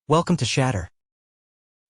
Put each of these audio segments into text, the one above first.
Welcome to Shatter.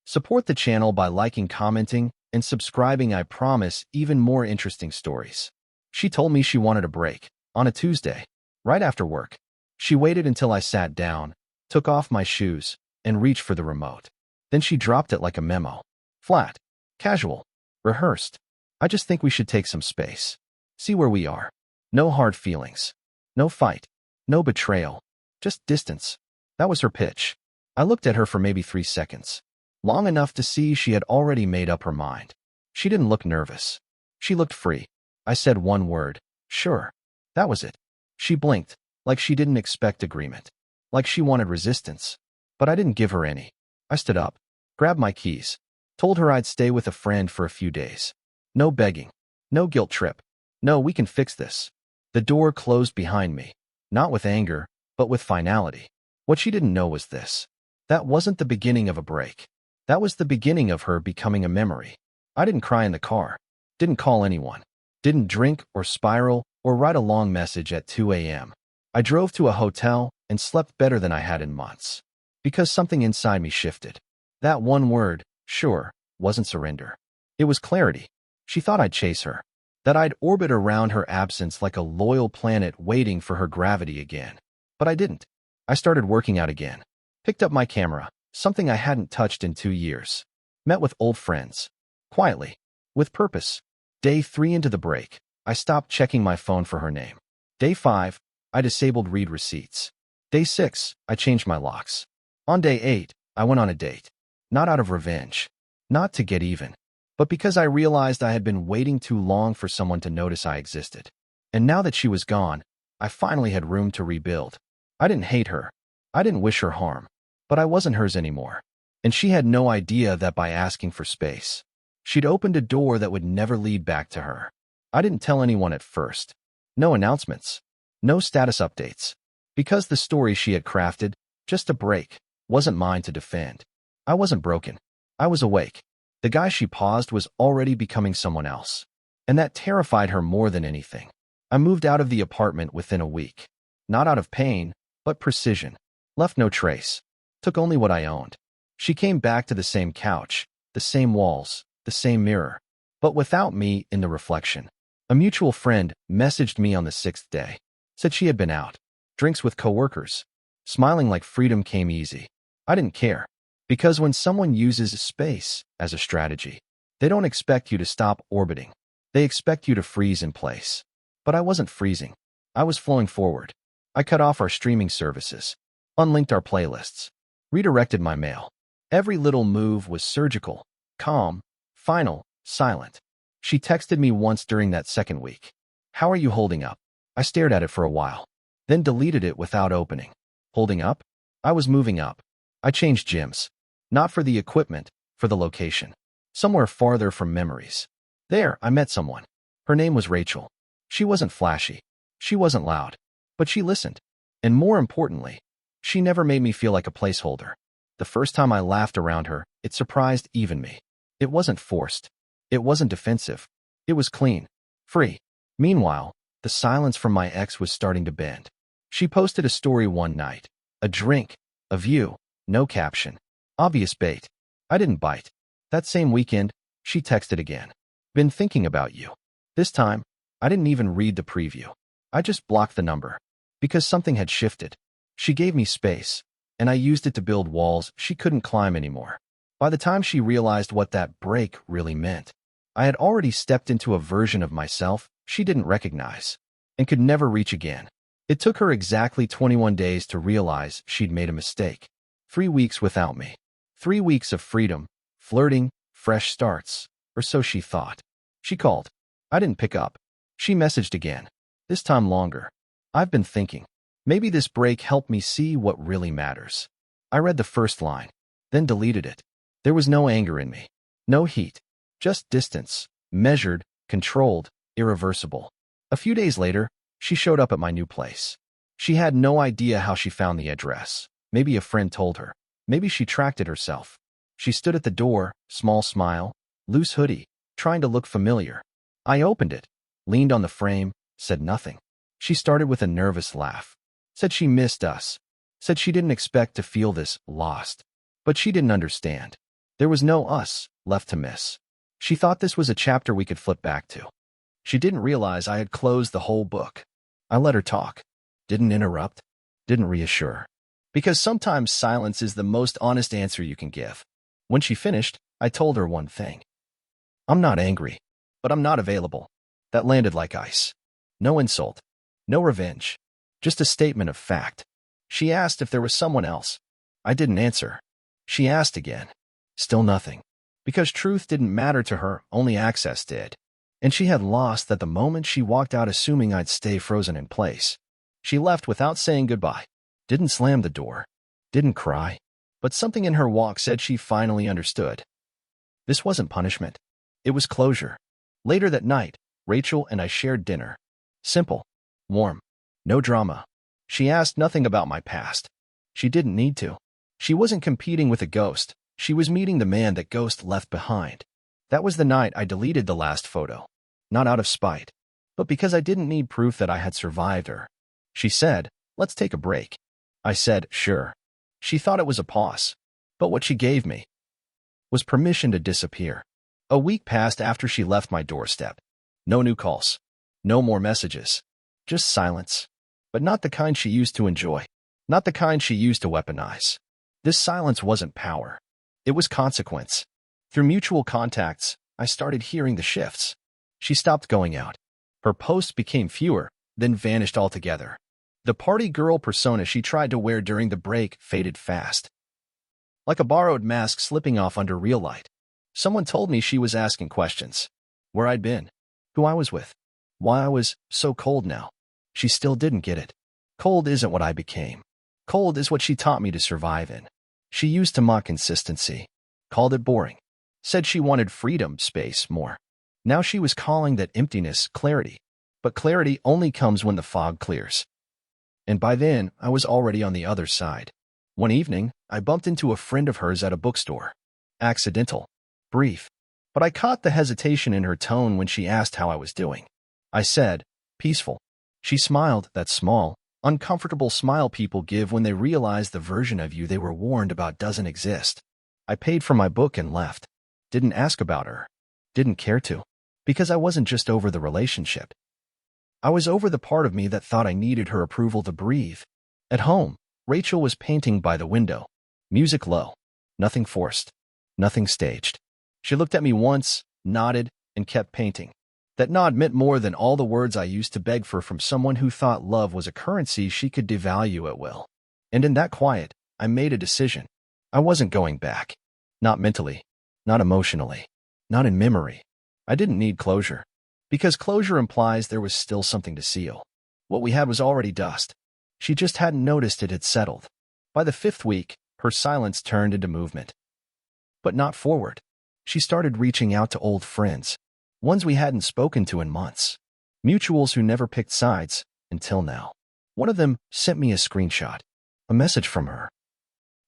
Support the channel by liking, commenting, and subscribing. I promise even more interesting stories. She told me she wanted a break on a Tuesday, right after work. She waited until I sat down, took off my shoes, and reached for the remote. Then she dropped it like a memo. Flat, casual, rehearsed. I just think we should take some space. See where we are. No hard feelings. No fight. No betrayal. Just distance. That was her pitch. I looked at her for maybe 3 seconds. Long enough to see she had already made up her mind. She didn't look nervous. She looked free. I said one word. Sure. That was it. She blinked, like she didn't expect agreement. Like she wanted resistance. But I didn't give her any. I stood up, grabbed my keys, told her I'd stay with a friend for a few days. No begging. No guilt trip. No, we can fix this. The door closed behind me. Not with anger, but with finality. What she didn't know was this. That wasn't the beginning of a break. That was the beginning of her becoming a memory. I didn't cry in the car. Didn't call anyone. Didn't drink or spiral or write a long message at 2 a.m. I drove to a hotel and slept better than I had in months. Because something inside me shifted. That one word, sure, wasn't surrender. It was clarity. She thought I'd chase her. That I'd orbit around her absence like a loyal planet waiting for her gravity again. But I didn't. I started working out again. Picked up my camera, something I hadn't touched in 2 years. Met with old friends. Quietly. With purpose. Day 3 into the break, I stopped checking my phone for her name. Day 5, I disabled read receipts. Day 6, I changed my locks. On day 8, I went on a date. Not out of revenge. Not to get even. But because I realized I had been waiting too long for someone to notice I existed. And now that she was gone, I finally had room to rebuild. I didn't hate her. I didn't wish her harm. But I wasn't hers anymore. And she had no idea that by asking for space, she'd opened a door that would never lead back to her. I didn't tell anyone at first. No announcements. No status updates. Because the story she had crafted, just a break, wasn't mine to defend. I wasn't broken. I was awake. The guy she paused was already becoming someone else. And that terrified her more than anything. I moved out of the apartment within a week. Not out of pain, but precision. Left no trace. Took only what I owned. She came back to the same couch, the same walls, the same mirror, but without me in the reflection. A mutual friend messaged me on the 6th day. Said she had been out. Drinks with coworkers. Smiling like freedom came easy. I didn't care. Because when someone uses space as a strategy, they don't expect you to stop orbiting. They expect you to freeze in place. But I wasn't freezing. I was flowing forward. I cut off our streaming services. Unlinked our playlists. Redirected my mail. Every little move was surgical, calm, final, silent. She texted me once during that second week. How are you holding up? I stared at it for a while. Then deleted it without opening. Holding up? I was moving up. I changed gyms. Not for the equipment, for the location. Somewhere farther from memories. There, I met someone. Her name was Rachel. She wasn't flashy. She wasn't loud. But she listened. And more importantly, she never made me feel like a placeholder. The first time I laughed around her, it surprised even me. It wasn't forced. It wasn't defensive. It was clean. Free. Meanwhile, the silence from my ex was starting to bend. She posted a story one night. A drink. A view. No caption. Obvious bait. I didn't bite. That same weekend, she texted again. Been thinking about you. This time, I didn't even read the preview. I just blocked the number. Because something had shifted. She gave me space, and I used it to build walls she couldn't climb anymore. By the time she realized what that break really meant, I had already stepped into a version of myself she didn't recognize, and could never reach again. It took her exactly 21 days to realize she'd made a mistake. 3 weeks without me. 3 weeks of freedom, flirting, fresh starts, or so she thought. She called. I didn't pick up. She messaged again. This time longer. I've been thinking. Maybe this break helped me see what really matters. I read the first line, then deleted it. There was no anger in me. No heat. Just distance. Measured, controlled, irreversible. A few days later, she showed up at my new place. She had no idea how she found the address. Maybe a friend told her. Maybe she tracked it herself. She stood at the door, small smile, loose hoodie, trying to look familiar. I opened it, leaned on the frame, said nothing. She started with a nervous laugh. Said she missed us. Said she didn't expect to feel this lost. But she didn't understand. There was no us left to miss. She thought this was a chapter we could flip back to. She didn't realize I had closed the whole book. I let her talk. Didn't interrupt. Didn't reassure. Because sometimes silence is the most honest answer you can give. When she finished, I told her one thing. I'm not angry, but I'm not available. That landed like ice. No insult. No revenge. Just a statement of fact. She asked if there was someone else. I didn't answer. She asked again. Still nothing. Because truth didn't matter to her, only access did. And she had lost that the moment she walked out assuming I'd stay frozen in place. She left without saying goodbye. Didn't slam the door. Didn't cry. But something in her walk said she finally understood. This wasn't punishment. It was closure. Later that night, Rachel and I shared dinner. Simple. Warm. No drama. She asked nothing about my past. She didn't need to. She wasn't competing with a ghost. She was meeting the man that ghost left behind. That was the night I deleted the last photo. Not out of spite, but because I didn't need proof that I had survived her. She said, let's take a break. I said, sure. She thought it was a pause, but what she gave me was permission to disappear. A week passed after she left my doorstep. No new calls. No more messages. Just silence. But not the kind she used to enjoy. Not the kind she used to weaponize. This silence wasn't power. It was consequence. Through mutual contacts, I started hearing the shifts. She stopped going out. Her posts became fewer, then vanished altogether. The party girl persona she tried to wear during the break faded fast. Like a borrowed mask slipping off under real light. Someone told me she was asking questions. Where I'd been. Who I was with. Why I was so cold now. She still didn't get it. Cold isn't what I became. Cold is what she taught me to survive in. She used to mock consistency. Called it boring. Said she wanted freedom, space, more. Now she was calling that emptiness clarity. But clarity only comes when the fog clears. And by then, I was already on the other side. One evening, I bumped into a friend of hers at a bookstore. Accidental. Brief. But I caught the hesitation in her tone when she asked how I was doing. I said, peaceful. She smiled, that small, uncomfortable smile people give when they realize the version of you they were warned about doesn't exist. I paid for my book and left. Didn't ask about her. Didn't care to. Because I wasn't just over the relationship. I was over the part of me that thought I needed her approval to breathe. At home, Rachel was painting by the window. Music low. Nothing forced. Nothing staged. She looked at me once, nodded, and kept painting. That nod meant more than all the words I used to beg for from someone who thought love was a currency she could devalue at will. And in that quiet, I made a decision. I wasn't going back. Not mentally. Not emotionally. Not in memory. I didn't need closure. Because closure implies there was still something to seal. What we had was already dust. She just hadn't noticed it had settled. By the 5th week, her silence turned into movement. But not forward. She started reaching out to old friends. Ones we hadn't spoken to in months. Mutuals who never picked sides, until now. One of them sent me a screenshot. A message from her.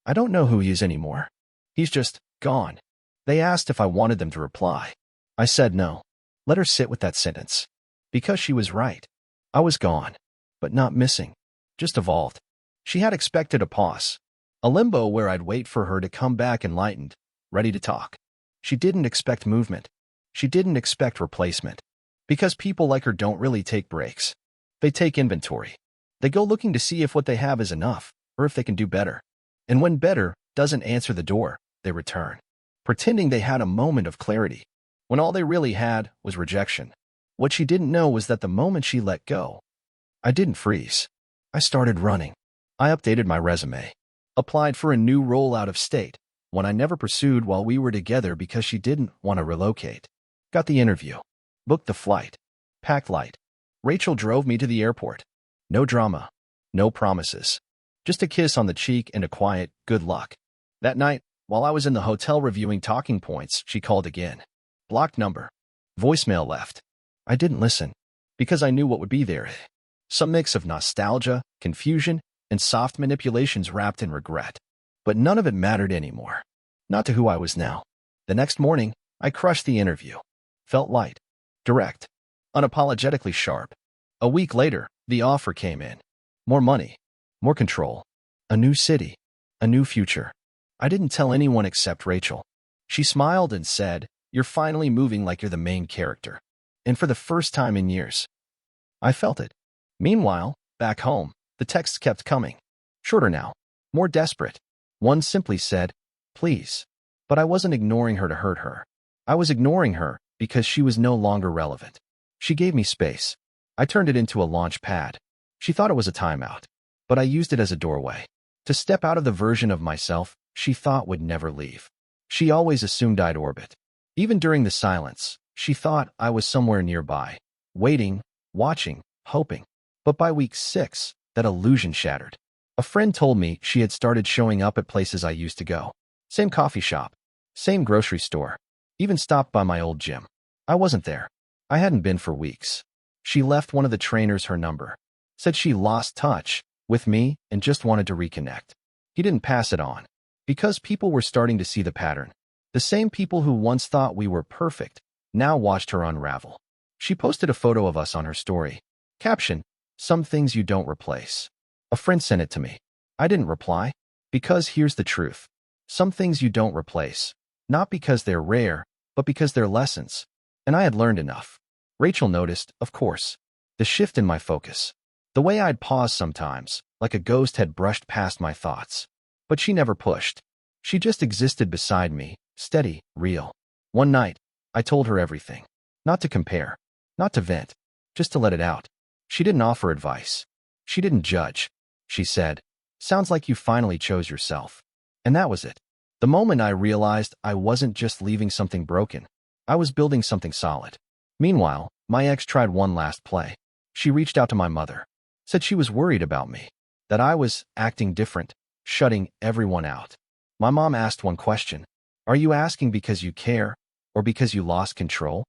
I don't know who he is anymore. He's just gone. They asked if I wanted them to reply. I said no. Let her sit with that sentence. Because she was right. I was gone. But not missing. Just evolved. She had expected a pause. A limbo where I'd wait for her to come back enlightened, ready to talk. She didn't expect movement. She didn't expect replacement. Because people like her don't really take breaks. They take inventory. They go looking to see if what they have is enough, or if they can do better. And when better doesn't answer the door, they return. Pretending they had a moment of clarity, when all they really had was rejection. What she didn't know was that the moment she let go, I didn't freeze. I started running. I updated my resume. Applied for a new role out of state, one I never pursued while we were together because she didn't want to relocate. Got the interview. Booked the flight. Packed light. Rachel drove me to the airport. No drama. No promises. Just a kiss on the cheek and a quiet, good luck. That night, while I was in the hotel reviewing talking points, she called again. Blocked number. Voicemail left. I didn't listen. Because I knew what would be there. Some mix of nostalgia, confusion, and soft manipulations wrapped in regret. But none of it mattered anymore. Not to who I was now. The next morning, I crushed the interview. Felt light. Direct. Unapologetically sharp. A week later, the offer came in. More money. More control. A new city. A new future. I didn't tell anyone except Rachel. She smiled and said, "You're finally moving like you're the main character." And for the first time in years, I felt it. Meanwhile, back home, the texts kept coming. Shorter now, more desperate. One simply said, "Please." But I wasn't ignoring her to hurt her. I was ignoring her because she was no longer relevant. She gave me space. I turned it into a launch pad. She thought it was a timeout, but I used it as a doorway to step out of the version of myself she thought would never leave. She always assumed I'd orbit. Even during the silence, she thought I was somewhere nearby, waiting, watching, hoping. But by week 6, that illusion shattered. A friend told me she had started showing up at places I used to go. Same coffee shop, same grocery store, even stopped by my old gym. I wasn't there. I hadn't been for weeks. She left one of the trainers her number, said she lost touch with me and just wanted to reconnect. He didn't pass it on, because people were starting to see the pattern. The same people who once thought we were perfect now watched her unravel. She posted a photo of us on her story. Caption, "Some things you don't replace." A friend sent it to me. I didn't reply, because here's the truth. Some things you don't replace, not because they're rare, but because they're lessons. And I had learned enough. Rachel noticed, of course, the shift in my focus. The way I'd pause sometimes, like a ghost had brushed past my thoughts. But she never pushed. She just existed beside me, steady, real. One night, I told her everything. Not to compare, not to vent, just to let it out. She didn't offer advice. She didn't judge. She said, "Sounds like you finally chose yourself." And that was it. The moment I realized I wasn't just leaving something broken, I was building something solid. Meanwhile, my ex tried one last play. She reached out to my mother, said she was worried about me, that I was acting different, shutting everyone out. My mom asked one question, "Are you asking because you care, or because you lost control?"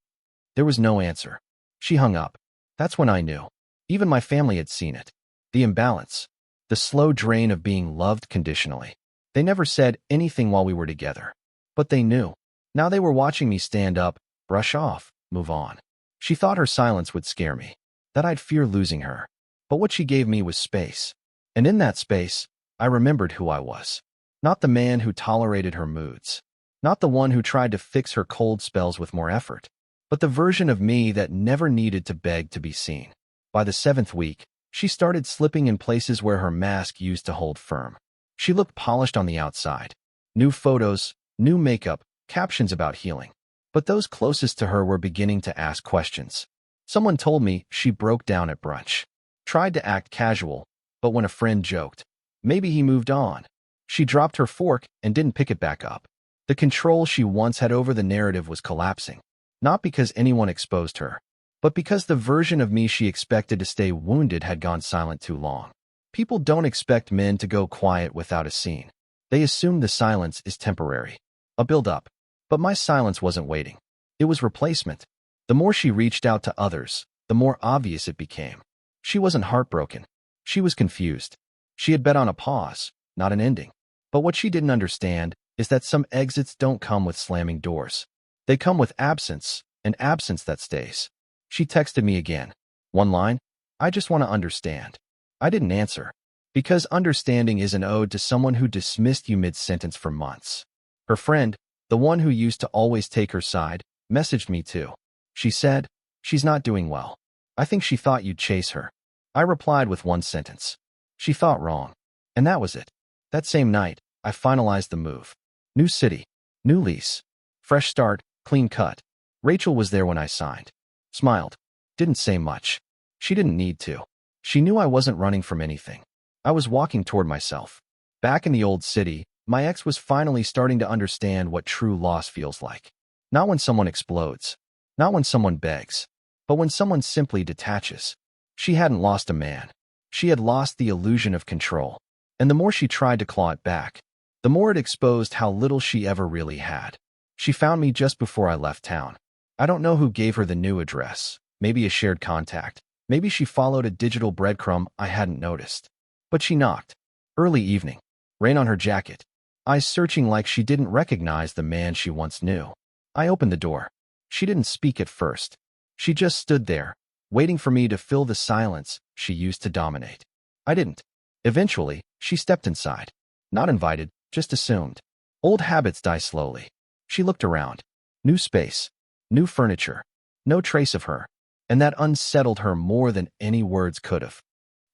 There was no answer. She hung up. That's when I knew. Even my family had seen it. The imbalance. The slow drain of being loved conditionally. They never said anything while we were together. But they knew. Now they were watching me stand up, brush off, move on. She thought her silence would scare me, that I'd fear losing her. But what she gave me was space. And in that space, I remembered who I was. Not the man who tolerated her moods. Not the one who tried to fix her cold spells with more effort. But the version of me that never needed to beg to be seen. By the 7th week, she started slipping in places where her mask used to hold firm. She looked polished on the outside. New photos, new makeup, captions about healing. But those closest to her were beginning to ask questions. Someone told me she broke down at brunch. Tried to act casual, but when a friend joked, maybe he moved on, she dropped her fork and didn't pick it back up. The control she once had over the narrative was collapsing. Not because anyone exposed her, but because the version of me she expected to stay wounded had gone silent too long. People don't expect men to go quiet without a scene. They assume the silence is temporary, a build-up. But my silence wasn't waiting. It was replacement. The more she reached out to others, the more obvious it became. She wasn't heartbroken. She was confused. She had bet on a pause, not an ending. But what she didn't understand is that some exits don't come with slamming doors. They come with absence, an absence that stays. She texted me again. One line, "I just want to understand." I didn't answer, because understanding is an ode to someone who dismissed you mid-sentence for months. Her friend, the one who used to always take her side, messaged me too. She said, "She's not doing well. I think she thought you'd chase her." I replied with one sentence. She thought wrong. And that was it. That same night, I finalized the move. New city, new lease, fresh start, clean cut. Rachel was there when I signed. Smiled. Didn't say much. She didn't need to. She knew I wasn't running from anything. I was walking toward myself. Back in the old city, my ex was finally starting to understand what true loss feels like. Not when someone explodes. Not when someone begs. But when someone simply detaches. She hadn't lost a man. She had lost the illusion of control. And the more she tried to claw it back, the more it exposed how little she ever really had. She found me just before I left town. I don't know who gave her the new address. Maybe a shared contact. Maybe she followed a digital breadcrumb I hadn't noticed. But she knocked. Early evening. Rain on her jacket. Eyes searching like she didn't recognize the man she once knew. I opened the door. She didn't speak at first. She just stood there, waiting for me to fill the silence she used to dominate. I didn't. Eventually, she stepped inside. Not invited, just assumed. Old habits die slowly. She looked around. New space. New furniture. No trace of her. And that unsettled her more than any words could have.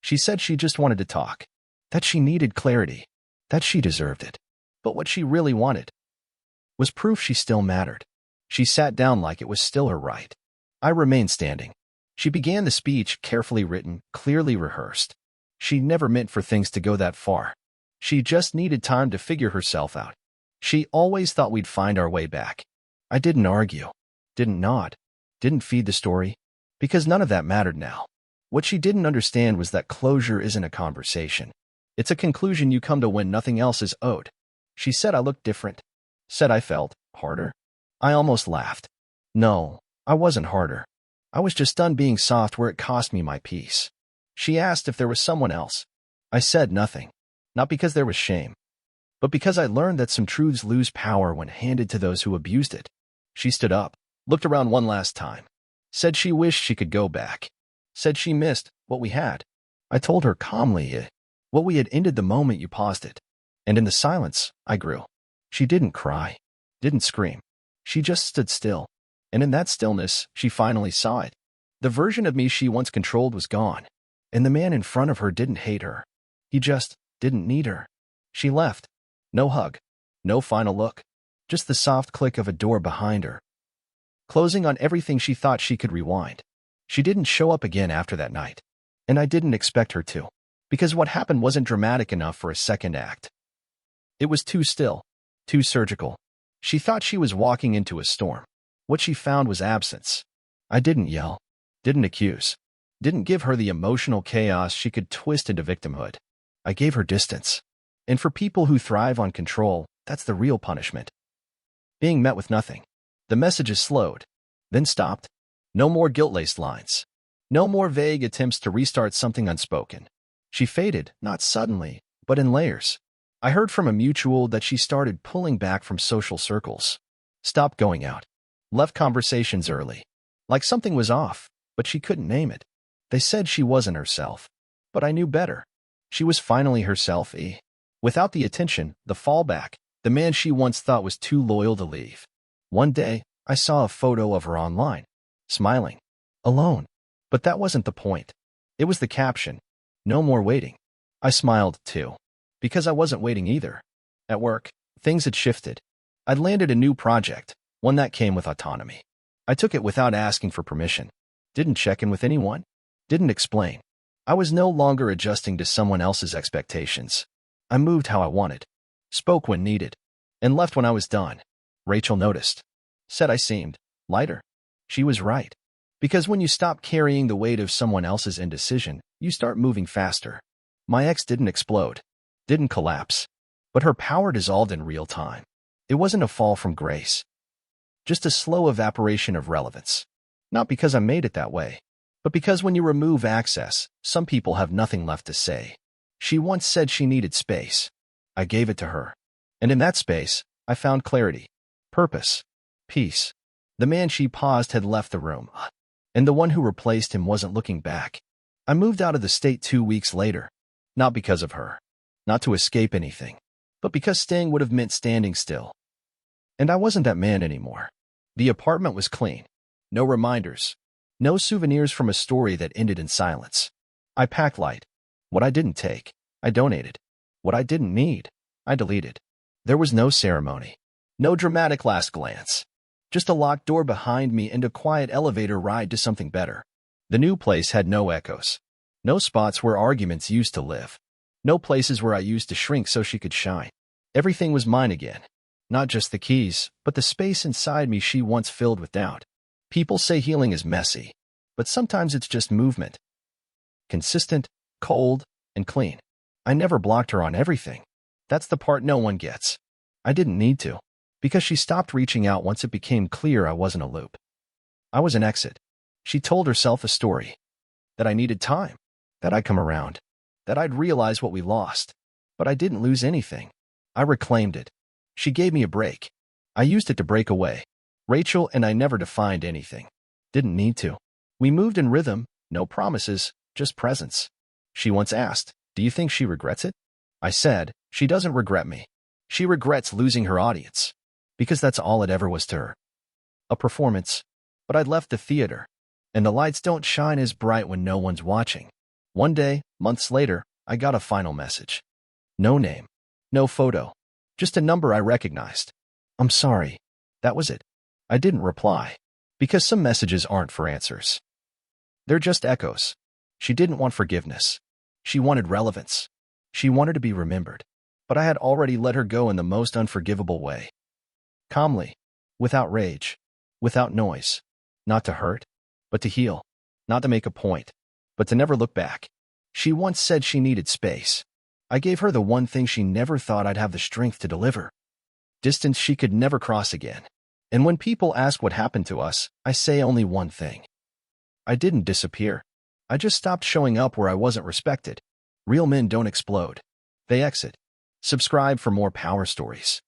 She said she just wanted to talk. That she needed clarity. That she deserved it. But what she really wanted was proof she still mattered. She sat down like it was still her right. I remained standing. She began the speech, carefully written, clearly rehearsed. She never meant for things to go that far. She just needed time to figure herself out. She always thought we'd find our way back. I didn't argue, didn't nod, didn't feed the story, because none of that mattered now. What she didn't understand was that closure isn't a conversation. It's a conclusion you come to when nothing else is owed. She said I looked different. Said I felt harder. I almost laughed. No, I wasn't harder. I was just done being soft where it cost me my peace. She asked if there was someone else. I said nothing. Not because there was shame, but because I learned that some truths lose power when handed to those who abused it. She stood up, looked around one last time, said she wished she could go back, said she missed what we had. I told her calmly what we had ended the moment you paused it. And in the silence, I grew. She didn't cry, didn't scream. She just stood still. And in that stillness, she finally saw it. The version of me she once controlled was gone. And the man in front of her didn't hate her. He just didn't need her. She left. No hug. No final look. Just the soft click of a door behind her, closing on everything she thought she could rewind. She didn't show up again after that night. And I didn't expect her to. Because what happened wasn't dramatic enough for a second act. It was too still. Too surgical. She thought she was walking into a storm. What she found was absence. I didn't yell. Didn't accuse. Didn't give her the emotional chaos she could twist into victimhood. I gave her distance. And for people who thrive on control, that's the real punishment. Being met with nothing. The messages slowed, then stopped. No more guilt-laced lines. No more vague attempts to restart something unspoken. She faded, not suddenly, but in layers. I heard from a mutual that she started pulling back from social circles. Stopped going out. Left conversations early. Like something was off, but she couldn't name it. They said she wasn't herself. But I knew better. She was finally herself, without the attention, the fallback, the man she once thought was too loyal to leave. One day, I saw a photo of her online, smiling, alone. But that wasn't the point. It was the caption. No more waiting. I smiled, too. Because I wasn't waiting either. At work, things had shifted. I'd landed a new project, one that came with autonomy. I took it without asking for permission. Didn't check in with anyone. Didn't explain. I was no longer adjusting to someone else's expectations. I moved how I wanted, spoke when needed, and left when I was done. Rachel noticed. Said I seemed lighter. She was right. Because when you stop carrying the weight of someone else's indecision, you start moving faster. My ex didn't explode. Didn't collapse. But her power dissolved in real time. It wasn't a fall from grace. Just a slow evaporation of relevance. Not because I made it that way, but because when you remove access, some people have nothing left to say. She once said she needed space. I gave it to her. And in that space, I found clarity, purpose, peace. The man she paused had left the room, and the one who replaced him wasn't looking back. I moved out of the state 2 weeks later. Not because of her. Not to escape anything. But because staying would have meant standing still. And I wasn't that man anymore. The apartment was clean. No reminders. No souvenirs from a story that ended in silence. I packed light. What I didn't take, I donated. What I didn't need, I deleted. There was no ceremony. No dramatic last glance. Just a locked door behind me and a quiet elevator ride to something better. The new place had no echoes. No spots where arguments used to live. No places where I used to shrink so she could shine. Everything was mine again. Not just the keys, but the space inside me she once filled with doubt. People say healing is messy, but sometimes it's just movement. Consistent, cold, and clean. I never blocked her on everything. That's the part no one gets. I didn't need to, because she stopped reaching out once it became clear I wasn't a loop. I was an exit. She told herself a story. That I needed time. That I'd come around. That I'd realize what we lost. But I didn't lose anything. I reclaimed it. She gave me a break. I used it to break away. Rachel and I never defined anything. Didn't need to. We moved in rhythm, no promises, just presence. She once asked, "Do you think she regrets it?" I said, "She doesn't regret me. She regrets losing her audience, because that's all it ever was to her. A performance, but I'd left the theater, and the lights don't shine as bright when no one's watching. One day, months later, I got a final message. No name, no photo, just a number I recognized. I'm sorry. That was it. I didn't reply, because some messages aren't for answers. They're just echoes. She didn't want forgiveness. She wanted relevance. She wanted to be remembered. But I had already let her go in the most unforgivable way. Calmly, without rage, without noise. Not to hurt, but to heal. Not to make a point, but to never look back. She once said she needed space. I gave her the one thing she never thought I'd have the strength to deliver. Distance she could never cross again. And when people ask what happened to us, I say only one thing. I didn't disappear. I just stopped showing up where I wasn't respected. Real men don't explode. They exit. Subscribe for more power stories.